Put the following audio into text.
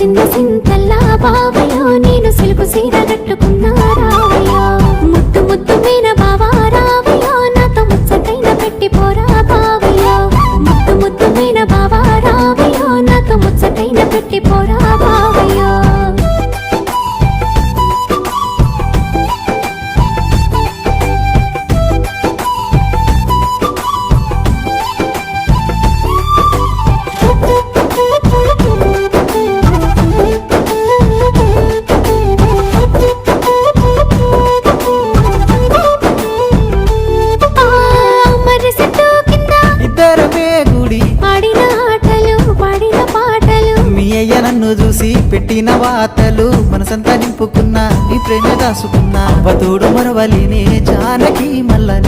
మురిసింద సింతల్లా బావయ్యో నేను సిలుకు సీర కట్టుకున్నా రావయ్యో ముద్దు ముద్దు మీన బావా రావయ్యో నాతో ముచ్చటైన పెట్టి పోరా బావయ్యో ముద్దు ముద్దు మీన బావా రావయ్యో నాతో ముచ్చటైన పెట్టి పోరా బావయ్యో నన్ను చూసి పెట్టిన వాతలు మనసంతా నింపుకున్నా నీ ప్రేమ దాసుకున్నా అవతోడు మరవలినే జానకి మల్ల